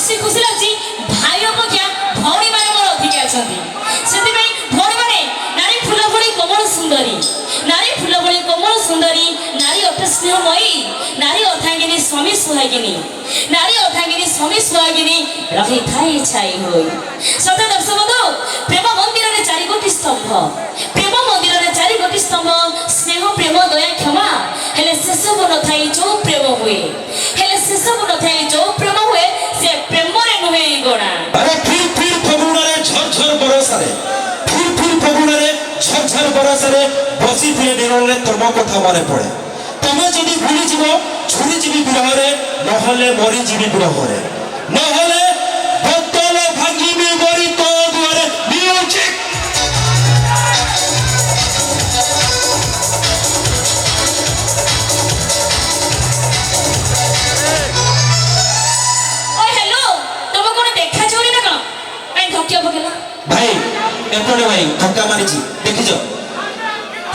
ବେଶୀ ଖୁସି ଲାଗୁଛି ଭାଇ ଅପେକ୍ଷା ଭଉଣୀ ମାନେ ମୋର ଅଧିକା ଅଛନ୍ତି। ସେଥିପାଇଁ ଭଉଣୀ ମାନେ ନାରୀ ଫୁଲ ଭଳି କୋମଳ ସୁନ୍ଦରୀ, ନାରୀ ଫୁଲ ଭଳି କୋମଳ ସୁନ୍ଦରୀ, ନାରୀ ଅଟେ ସ୍ନେହମୟୀ, ନାରୀ ଅର୍ଦ୍ଧାଙ୍ଗିନୀ ସ୍ୱାମୀ ସୁହାଗିନୀ, ନାରୀ ଅର୍ଦ୍ଧାଙ୍ଗିନୀ ସ୍ୱାମୀ ସୁହାଗିନୀ ରହିଥାଏ ଛାଇ ହୋଇ। ସତ ଦର୍ଶକ ବନ୍ଧୁ, ପ୍ରେମ ମନ୍ଦିରରେ 4 ଗୋଟି ସ୍ତମ୍ଭ, ପ୍ରେମ ମନ୍ଦିରରେ 4 ଗୋଟି ସ୍ତମ୍ଭ, ସ୍ନେହ ପ୍ରେମ ଦୟା କ୍ଷମା, ହେଲେ ସେସବୁ ନଥାଇ ଯୋଉ ପ୍ରେମ ହୁଏ, ହେଲେ ସେସବୁ ନଥାଇ ଯୋଉ ପ୍ରେମ ହୁଏ ସେ ପ୍ରେମରେ ନୁହେଁ ଗଣା। আরে ফির ফির ফগুণরে ঝরঝর বরসারে, ফির ফির ফগুণরে ঝরঝর বরসারে বসিথিলে নিরলে তোম কথা মনে পড়ে। তুমি যদি ভুলি যাব ছুরি যাবি বিরহরে, নহলে মরি যাবি বিরহরে, নহলে বোতল ভাঙিবি গরি তো দুয়ারে। মিউজিক ভাই এপটে ভাই ধক্কা মারিছি দেখিছ?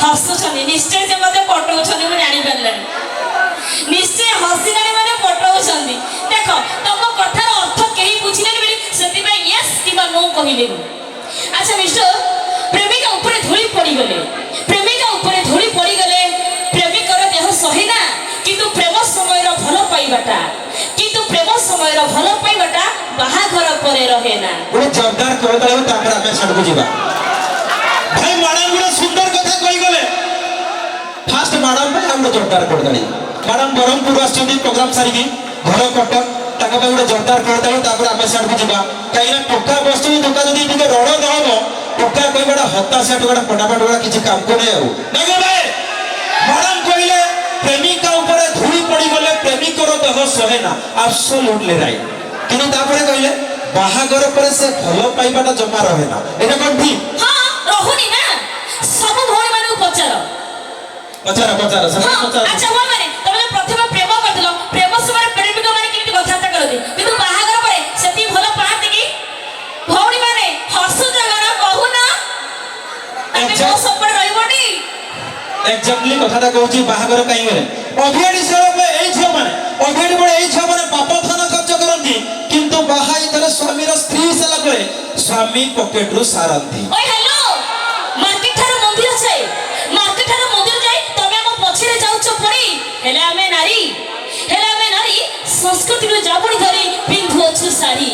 ହସୁଛନ୍ତି ନିଶ୍ଚୟ, ସେ ମତେ ପଟଉଛନ୍ତି, ମୁଁ ଜାଣିପାରିଲାନି। ନିଶ୍ଚୟ ହସିଲାଣି ମାନେ ପଟଉଛନ୍ତି। ଦେଖ ତମ କଥାର ଅର୍ଥ କେହି ବୁଝିଲେନି ବୋଲି ସେଥିପାଇଁ ୟେସ୍ କିମ୍ବା ନୋ କହିଲେନି। ଆଚ୍ଛା ମିଷ୍ଟର, ପ୍ରେମିକା ଉପରେ ଧୂଳି ପଡ଼ିଗଲେ, ପ୍ରେମିକା ଉପରେ ଧୂଳି ପଡ଼ିଗଲେ ପ୍ରେମିକର ଦେହ ସହିନା, କିନ୍ତୁ ପ୍ରେମ ସମୟର ଭଲ ପାଇବାଟା, କିନ୍ତୁ ପ୍ରେମ ସମୟର ଭଲ ପାଇବାଟା ବାହାଘର ପରେ ରହେ ନା। ଗୋଟେ ଜୋରଦାର କହିଦେବ ତାପରେ ଆମେ ଛାଡକୁ ଯିବା। ଭାଇ ମ୍ୟାଡାମ ଗୋଟେ ସୁନ୍ଦର କଥା କହିଗଲେ। ফার্স্ট ম্যাডাম ভাই আমরা জোরদার করে দেলি। ম্যাডাম বরহমপুর আসছেন প্রোগ্রাম সারিকি, ঘর কটক, তাকে ভাই গোটে জোরদার করে দেলি, তারপরে আমি ছাড়କୁ ଯିବା। କାହିଁକି ନା ଟୋକା ବସୁଛନ୍ତି, ଟୋକା ଯଦି ଟିକେ ରଡ଼ ନହବ ଟୋକା କହିବାଟା ହତାଶା, ଟୋକାଟା ପଟାପଟ ଗୁଡ଼ା କିଛି କାମ କରେ ଆଉ ନାଇଁ ଭାଇ। ମ୍ୟାଡାମ କହିଲେ ପ୍ରେମିକା ଉପରେ ଧୂଳି ପଡ଼ିଗଲେ ପ୍ରେମିକର ଦେହ ସହେ ନା, ଆବସଲ୍ୟୁଟଲି ରାଇଟ୍। କିନ୍ତୁ ତାପରେ କହିଲେ ବାହାଘର ପରେ ସେ ଭଲ ପାଇବାଟା ଜମା ରହେ ନା, এটা কোন ঠিক? ହଁ ରହୁନି ନା। ସବୁ ଭଉଣୀ ମାନଙ୍କୁ ପଚାର, ପଚାର ପଚାର ସେମାନେ ପଚାର। ଆଚ୍ଛା ଭଉଣୀ ମାନେ, ତମେ ଯୋଉ ପ୍ରଥମେ ପ୍ରେମ କରିଥିଲ, ପ୍ରେମ ସମୟରେ ପ୍ରେମିକ ମାନେ କେମିତି କଥାବାର୍ତ୍ତା କରନ୍ତି, କିନ୍ତୁ ବାହାଘର ପରେ ସେତିକି ଭଲ ପାଆନ୍ତି କି? ଭଉଣୀ ମାନେ ହସୁଛ କଣ କହୁନ? ତମେ ମୋ ସପୋର୍ଟ ରହିବନି। ଏକ୍ସାକ୍ଟଲି କଥାଟା କହୁଛି ବାହାଘର କାହିଁ ଗଲେ ଅଭିଆଡି ଏଇ ଝିଅ ମାନେ, ଅଭିଆଡି ବେଳେ ଏଇ ଝିଅ ମାନେ ବାପ ଧନ ଖର୍ଚ୍ଚ କରନ୍ତି, କିନ୍ତୁ ବାହା ହେଇଥିଲେ ସ୍ୱାମୀର ସ୍ତ୍ରୀ ସାରିଲା ପରେ ସ୍ୱାମୀ ପକେଟରୁ ସାରନ୍ତି। ଓଏ ହ୍ୟାଲୋ, ମାର୍କେଟ ଠାରୁ ମନ୍ଦିର ଯାଏ, ମାର୍କେଟ ଠାରୁ ମନ୍ଦିର ଯାଏ ତମେ ଆମ ପଛରେ ଯାଉଛ ପଡ଼ି, ହେଲେ ଆମେ ନାରୀ, ହେଲେ ଆମେ ନାରୀ ସଂସ୍କୃତିରୁ ଜାବୁଡ଼ି ଧରି ପିନ୍ଧୁଅଛୁ ଶାଢ଼ୀ।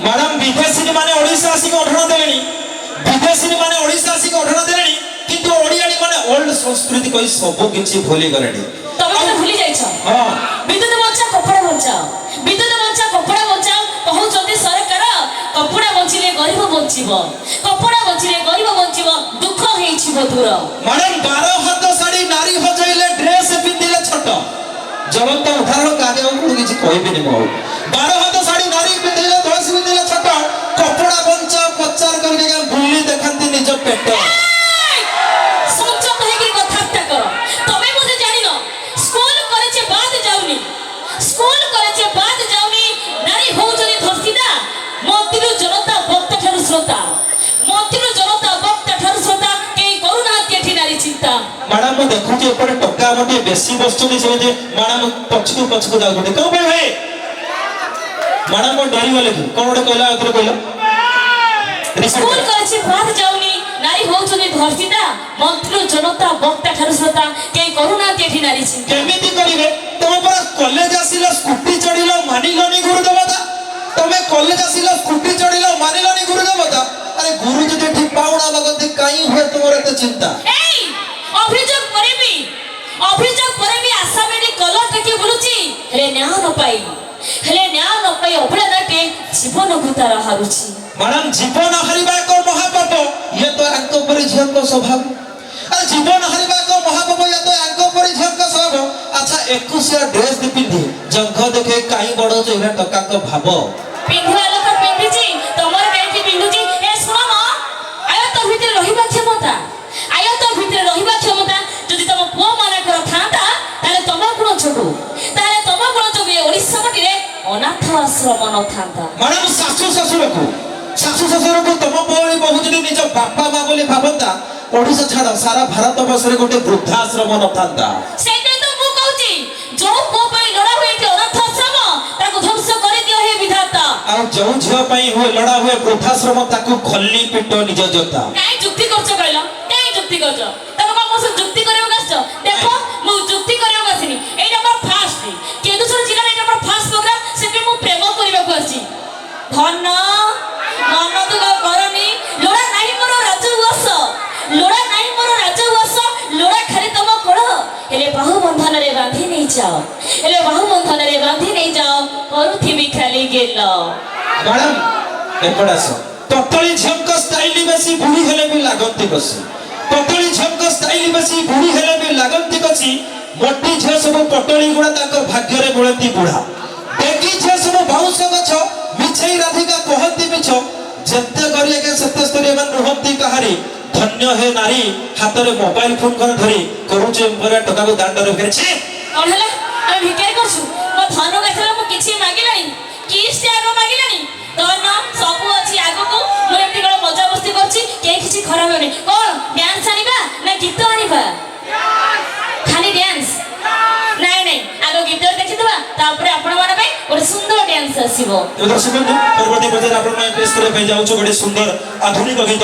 ମ୍ୟାଡାମ ବିଦେଶୀ ମାନେ ଓଡ଼ିଶା ଆସିକି ଅଢଣ ଦେଲେଣି, ବିଦେଶୀ ମାନେ ଓଡ଼ିଶା ଆସିକି ଅଢଣ ଦେଲେଣି, କିନ୍ତୁ ଓଡ଼ିଆଣୀ ମାନେ ଓଲ୍ଡ ସଂସ୍କୃତି କହି ସବୁ କିଛି ଭୁଲି ଗଲେଣି। ତମେ ତ ଭୁଲି ଯାଇଛ। ହଁ, ବିଦ୍ୟୁତ ବଞ୍ଚାଅ କପଡ଼ା ବଞ୍ଚାଅ, ବିଦ୍ୟୁତ ବଞ୍ଚାଅ କପଡ଼ା ବଞ୍ଚାଅ କହୁଛନ୍ତି ସରକାର। କପଡ଼ା ବଞ୍ଚିଲେ ଗରିବ ବଞ୍ଚିବ, କପଡ଼ା ବଞ୍ଚିଲେ ଗରିବ ବଞ୍ଚିବ, ଦୁଃଖ ହେଇଯିବ ଦୂର। ମ୍ୟାଡାମ 12 ହାତ ଶାଢ଼ୀ ନାରୀ ହଜେଇଲେ ଡ୍ରେସ ପିନ୍ଧିଲେ ଛୋଟ। ଜ୍ୱଳନ୍ତ ଉଦାହରଣ କାହାକୁ ଆଉ କିଛି କହିବିନି ମୁଁ। 12 ହାତ ଶାଢ଼ୀ ନାରୀ ପିନ୍ଧିଲେ ଡ୍ରେସ ପିନ୍ଧିଲେ ଛୋଟ, କପଡ଼ା ବଞ୍ଚାଅ ପ୍ରଚାର କରିକି ବୁଲି ଦେଖାନ୍ତି ନିଜ ପେଟ। ସଂଯମ ହେଇକି କଥାବାର୍ତ୍ତା କର। ତମେ ବୋଧେ ଜାଣିନ, ସ୍କୁଲ କଲେଜ ବାଦ ଯାଉନି, ସ୍କୁଲ କଲେଜ ବାଦ ଯାଉନି, ନାରୀ ହଉଛନ୍ତି ଧର୍ଷିତା। ମନ୍ତ୍ରୀରୁ ଜନତା ବକ୍ତା ଠାରୁ ଶ୍ରୋତା, ମନ୍ତ୍ରୀରୁ ଜନତା ବକ୍ତା ଠାରୁ ଶ୍ରୋତା, କେହି କରୁନାହାନ୍ତି ଏଠି ନାରୀ ଚିନ୍ତା। ମ୍ୟାଡାମ ମୁଁ ଦେଖୁଛି ଏପଟେ ଟୋକା ଆମର ଟିକେ ବେଶୀ ବସୁଛନ୍ତି, ସେମିତି ମ୍ୟାଡାମ ପଛକୁ ପଛକୁ ଯାଉଛନ୍ତି। କଣ ପାଇଁ ଭାଇ? ମ୍ୟାଡାମ କଣ ଡରିଗଲେ କି? କଣ ଗୋଟେ କହିଲା, ଆଉଥରେ କହିଲ। ସ୍କୁଲ କଲେଜ ବାଦ ଯାଉନି, ନାରୀ ହଉଛନ୍ତି ଧର୍ଷିତା। ମନ୍ତ୍ରୀରୁ ଜନତା ବକ୍ତା ଠାରୁ ଶ୍ରୋତା, କେହି କରୁନାହାନ୍ତି ଏଠି ନାରୀ ଚିନ୍ତା। କେମିତି କରିବେ? ତମେ ପରା କଲେଜ ଆସିଲ ସ୍କୁଟି ଚଢିଲ ମାନିଲନି ଗୁରୁ ଦେବତା। ତମେ କଲେଜ ଆସିଲ ସ୍କୁଟି ଚଢିଲ ମାନିଲନି ଗୁରୁ ଦେବତା। ଆରେ ଗୁରୁ ଯଦି ଏଠି ପାଉଣା ଲାଗନ୍ତି କାହିଁ ହୁଏ ତୁମର ଏତେ ଚିନ୍ତା? ଏଇ ଅଭିଯୋଗ କରିବି, ଅଭିଯୋଗ କରିବି। ଆସାମୀ କଲର ଟେକି ବୁଲୁଛି, ହେଲେ ନ୍ୟାୟ ନ ପାଇ, ହେଲେ ନ୍ୟାୟ ନ ପାଇ ଅପରାଧଟେ ଜୀବନକୁ ତାର ହାରୁଛି। ମ୍ୟାଡାମ ଜୀବନ ହାରିବା ଏକ ମହାପାପ, ଇଏ ତ ଆଙ୍କ ପରି ଝିଅଙ୍କ ସ୍ୱଭାବ। ଆରେ ଜୀବନ ହାରିବା ଏକ ମହାପାପ, ଇଏ ତ ଆଙ୍କ ପରି ଝିଅଙ୍କ ସ୍ୱଭାବ। ଆଚ୍ଛା 21 ଡ୍ରେସ ପିନ୍ଧି ଜଙ୍ଘ ଦେଖେ କାହିଁ ବଢଉଛ, ଏଇଟା ଟୋକାଙ୍କ ଭାବ। ପିନ୍ଧିବା ଲୋକ ପିନ୍ଧିଛି, ତମର କେମିତି ପିନ୍ଧୁଛି? ଏ ଶୁଣ ମ, ଆୟତ ଭିତରେ ରହିବା କ୍ଷମତା, ଆୟତ ଭିତରେ ରହିବା କ୍ଷମତା ଯଦି ତମ ପୁଅ ମାନଙ୍କର ଥାନ୍ତା, ତାହେଲେ ତମ ଗୁଣ ଯୋଗୁ, ତାହେଲେ ତମ ଗୁଣ ଯୋଗୁ ଏ ଓଡ଼ିଶା ମାଟିରେ ଅନାଥ ଆଶ୍ରମ ନଥାନ୍ତା। ମ୍ୟାଡାମ ଶାଶୁ ଶ୍ୱଶୁରକୁ ତମ ଭଳି ବହୁ ଯଦି ନିଜ ବାପା ମା ବୋଲି ଭାବନ୍ତା, ଓଡ଼ିଶା ଛାଡ଼ ସାରା ଭାରତ ବର୍ଷରେ ଗୋଟେ ବୃଦ୍ଧାଶ୍ରମ ନଥାନ୍ତା। ସେଇଟାই ତ ମୁଁ କହୁଛି, ଯୋଉ ପୁଅ ପାଇଁ ଲଢ଼ା ହୁଏ ଏଠି ଅନାଥ ଆଶ୍ରମ, ତାକୁ ଧ୍ୱଂସ କରିଦିଅ ହେ ବିଧାତା। ଆଉ ଯେଉଁ ଝିଅ ପାଇଁ ହୁଏ ଲଢା ହୁଏ ବୃଦ୍ଧାଶ୍ରମ ତାକୁ ଖଲି ପିଟ ନିଜ ଜୋତା। କାଇଁ ଯୁକ୍ତି କରୁଛ କହିଲ? କାଇଁ ଯୁକ୍ତି କରୁଛ? ତମେ କଣ ମୋ ସହ ଯୁକ୍ତି କରିବାକୁ ଆସିଛ? ଦେଖ ମୁଁ ଯୁକ୍ତି କରିବାକୁ ଆସିନି। ଏଇଟା ମୋର ଫାଷ୍ଟ କେନ୍ଦୁଝର ଜିଲ୍ଲାରେ ଏଇଟା ମୋର ଫାଷ୍ଟ ପ୍ରୋଗ୍ରାମ। ସେଥିପାଇଁ ମୁଁ ପ୍ରେମ କରିବାକୁ ଆସିଛି। ଧନ ମନ ଦୁଃଖ କରନି। ଲୋଡ଼ା ନାହିଁ ମୋର ରାଜଉଆସ, ଲୋଡ଼ା ନାହିଁ ମୋର ରାଜଉଆସ, ଲୋଡ଼ା ଖାଲି ତମ କୋଳ। ହେଲେ ବାହୁ ବନ୍ଧନରେ ବାନ୍ଧି ନେଇଯାଅ, ହେଲେ ବାହୁ ବନ୍ଧନରେ ବାନ୍ଧି ନେଇଯାଅ, କରୁଥିବି ଖାଲି ଗେଲ। ମ୍ୟାଡାମ ଏପଟେ ଆସ। ପତଳି ଝିଅଙ୍କ ଷ୍ଟାଇଲ ବେଶୀ ବୁଢୀ ହେଲେ ବି ଲାଗନ୍ତି କଷି। ପତଳି ଝିଅଙ୍କ ଷ୍ଟାଇଲ ବେଶୀ ବୁଢୀ ହେଲେ ବି ଲାଗନ୍ତି କଷି। ମୋଟି ଝିଅ ସବୁ ପତଳି ଗୁଡା ତାଙ୍କ ଭାଗ୍ୟରେ ବୋଳନ୍ତି ବୁଢା। ବେଗି ଝିଅ ସବୁ ବାଉଁଶ ଗଛ ମିଛେଇ ରାଧିକା କହନ୍ତି ମିଛ। ଯେତେ କରିଏ ସେତେ ସ୍ତରୀୟ ମାନେ ରୁହନ୍ତି କାହାରି। ଧନ୍ୟ ହେ ନାରୀ ହାତରେ ମୋବାଇଲ ଫୋନ କରି ଧରି କରୁଛି ଏମ୍ପରିଆ ଟଙ୍କାକୁ ଦାଣ୍ଡରେ ଫେରିଛି। କଣ ହେଲା? ଆମେ ଭିକାରୀ କରୁଛୁ? ମୋ ଧନୁ ଗାଛରେ ମୁଁ କିଛି ମାଗିଲାଣି? କିସ୍ ଆଗ ମାଗିଲାଣି? ଧନ ସବୁ ଅଛି ଆଗକୁ। ମୁଁ ଏମିତି କଣ ମଜାମସ୍ତି କରୁଛି, କେହି କିଛି ଖରାପ ହେଉନି। କଣ ଡ୍ୟାନ୍ସ ଆଣିବା ନା ଗୀତ ଆଣିବା? ଖାଲି ଡ୍ୟାନ୍ସ? ନାଇଁ ନାଇଁ, ଆଗ ଗୀତରେ ଦେଖିଦେବା, ତାପରେ ଆପଣମାନଙ୍କ ପାଇଁ ଗୋଟେ ସୁନ୍ଦର ଡ୍ୟାନ୍ସ ଆସିବ। ଦର୍ଶକ ପରବର୍ତ୍ତୀ ପର୍ଯ୍ୟାୟରେ ଆପଣଙ୍କ ପାଇଁ ପେଶ କରିବା ପାଇଁ ଯାଉଛୁ ଗୋଟେ ସୁନ୍ଦର ଆଧୁନିକ ଗୀତ।